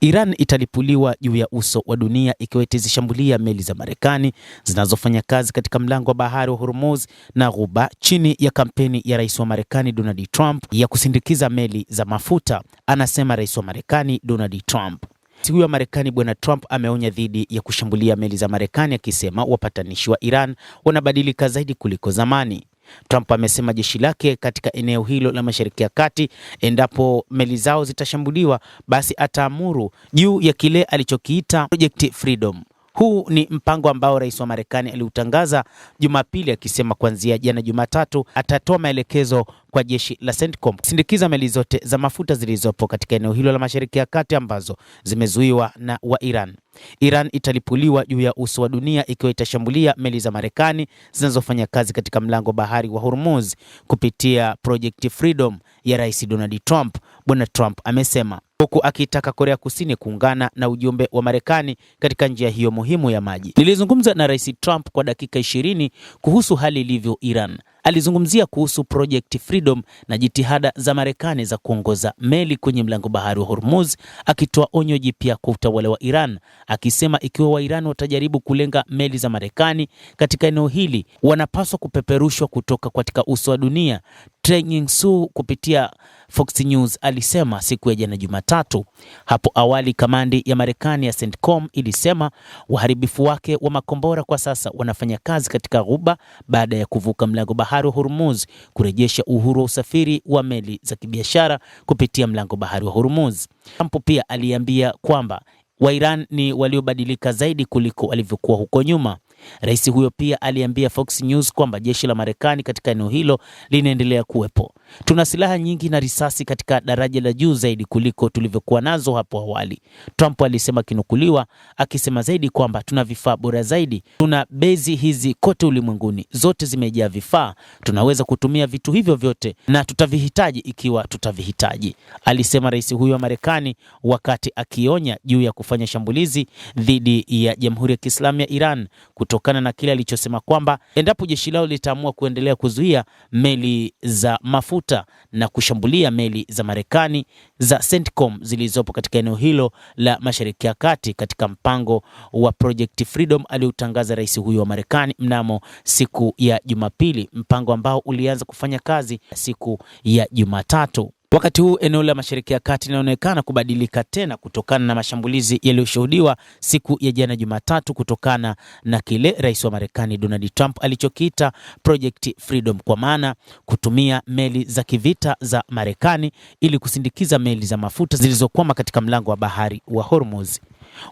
Iran italipuliwa juu ya uso wa dunia ikiwa itazishambulia meli za Marekani zinazofanya kazi katika mlango wa bahari wa Hormuz na Ghuba chini ya kampeni ya Rais wa Marekani Donald Trump ya kusindikiza meli za mafuta, anasema Rais wa Marekani Donald Trump. Siku ya Marekani Bwana Trump ameonya dhidi ya kushambulia meli za Marekani akisema wapatanishi wa Iran wanabadilika zaidi kuliko zamani. Trump amesema jeshi lake katika eneo hilo la Mashariki ya Kati, endapo meli zao zitashambuliwa, basi ataamuru juu ya kile alichokiita Project Freedom. Huu ni mpango ambao Rais wa Marekani aliutangaza Jumapili akisema kuanzia jana Jumatatu atatoa maelekezo kwa jeshi la CENTCOM kusindikiza meli zote za mafuta zilizopo katika eneo hilo la Mashariki ya Kati ambazo zimezuiwa na wa Iran. Iran italipuliwa juu ya uso wa dunia ikiwa itashambulia meli za Marekani zinazofanya kazi katika mlango bahari wa Hormuz kupitia Project Freedom ya Rais Donald Trump, Bwana Trump amesema, huku akitaka Korea Kusini kuungana na ujumbe wa Marekani katika njia hiyo muhimu ya maji. Nilizungumza na Rais Trump kwa dakika 20 kuhusu hali ilivyo Iran. Alizungumzia kuhusu Project Freedom na jitihada za Marekani za kuongoza meli kwenye mlango bahari wa Hormuz, akitoa onyo jipya kwa utawala wa Iran, akisema ikiwa wa Iran watajaribu kulenga meli za Marekani katika eneo hili, wanapaswa kupeperushwa kutoka katika uso wa dunia. Training Su kupitia Fox News alisema siku ya jana Jumatatu. Hapo awali kamandi ya Marekani ya CENTCOM ilisema waharibifu wake wa makombora kwa sasa wanafanya kazi katika Ghuba baada ya kuvuka mlango bahari wa Hormuz kurejesha uhuru wa usafiri wa meli za kibiashara kupitia mlango bahari wa Hormuz. Trump pia aliambia kwamba wa Iran ni waliobadilika zaidi kuliko walivyokuwa huko nyuma. Rais huyo pia aliambia Fox News kwamba jeshi la Marekani katika eneo hilo linaendelea kuwepo. Tuna silaha nyingi na risasi katika daraja la juu zaidi kuliko tulivyokuwa nazo hapo awali, Trump alisema kinukuliwa, akisema zaidi kwamba tuna vifaa bora zaidi. Tuna bezi hizi kote ulimwenguni, zote zimejaa vifaa. Tunaweza kutumia vitu hivyo vyote na tutavihitaji ikiwa tutavihitaji, alisema rais huyo wa Marekani wakati akionya juu ya kufanya shambulizi dhidi ya Jamhuri ya Kiislamu ya Iran kutokana na kile alichosema kwamba endapo jeshi lao litaamua kuendelea kuzuia meli za mafuta na kushambulia meli za Marekani za CENTCOM zilizopo katika eneo hilo la Mashariki ya Kati katika mpango wa Project Freedom aliotangaza rais huyo wa Marekani mnamo siku ya Jumapili, mpango ambao ulianza kufanya kazi siku ya Jumatatu. Wakati huu eneo la Mashariki ya Kati linaonekana kubadilika tena kutokana na mashambulizi yaliyoshuhudiwa siku ya jana Jumatatu kutokana na kile rais wa Marekani Donald Trump alichokiita Project Freedom, kwa maana kutumia meli za kivita za Marekani ili kusindikiza meli za mafuta zilizokwama katika mlango wa bahari wa Hormuz.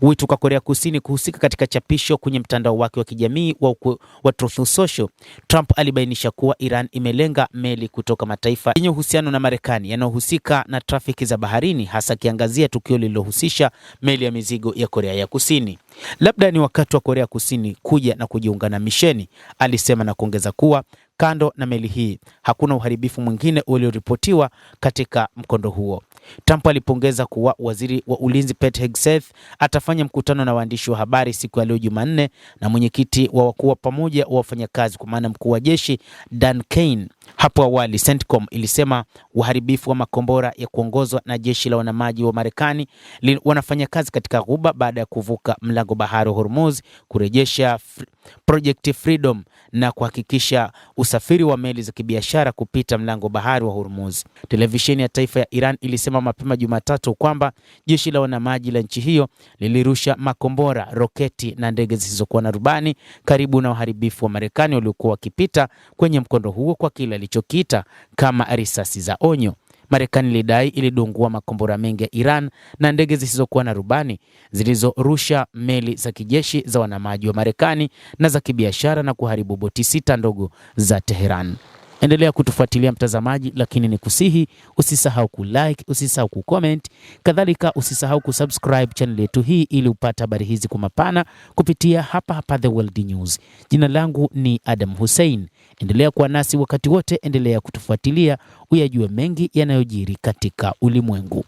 Wito kwa Korea Kusini kuhusika katika chapisho kwenye mtandao wake wa kijamii wa Truth Social, Trump alibainisha kuwa Iran imelenga meli kutoka mataifa yenye uhusiano na Marekani yanayohusika na trafiki za baharini, hasa kiangazia tukio lililohusisha meli ya mizigo ya Korea ya Kusini. Labda ni wakati wa Korea Kusini kuja na kujiunga na misheni, alisema, na kuongeza kuwa kando na meli hii hakuna uharibifu mwingine ulioripotiwa katika mkondo huo. Trump alipongeza kuwa waziri wa ulinzi Pete Hegseth atafanya mkutano na waandishi wa habari siku ya leo Jumanne na mwenyekiti wa wakuu wa pamoja wa wafanyakazi, kwa maana mkuu wa jeshi Dan Kane. Hapo awali CENTCOM ilisema waharibifu wa makombora ya kuongozwa na jeshi la wanamaji wa Marekani wanafanya kazi katika Ghuba baada ya kuvuka mlango bahari wa Hormuz kurejesha Project Freedom na kuhakikisha usafiri wa meli za kibiashara kupita mlango bahari wa Hormuz. Televisheni ya taifa ya Iran ilisema mapema Jumatatu kwamba jeshi la wanamaji la nchi hiyo lilirusha makombora, roketi na ndege zisizokuwa na rubani karibu na waharibifu wa Marekani waliokuwa wakipita kwenye mkondo huo kwa kile alichokiita kama risasi za onyo. Marekani ilidai ilidungua makombora mengi ya Iran na ndege zisizokuwa na rubani zilizorusha meli za kijeshi za wanamaji wa Marekani na za kibiashara na kuharibu boti 6 ndogo za Tehran. Endelea kutufuatilia mtazamaji, lakini ni kusihi usisahau kulike, usisahau kucomment, kadhalika usisahau kusubscribe channel yetu hii ili upate habari hizi kwa mapana kupitia hapa The World News. Jina langu ni Adam Hussein. Endelea kuwa nasi wakati wote, endelea kutufuatilia uyajue mengi yanayojiri katika ulimwengu.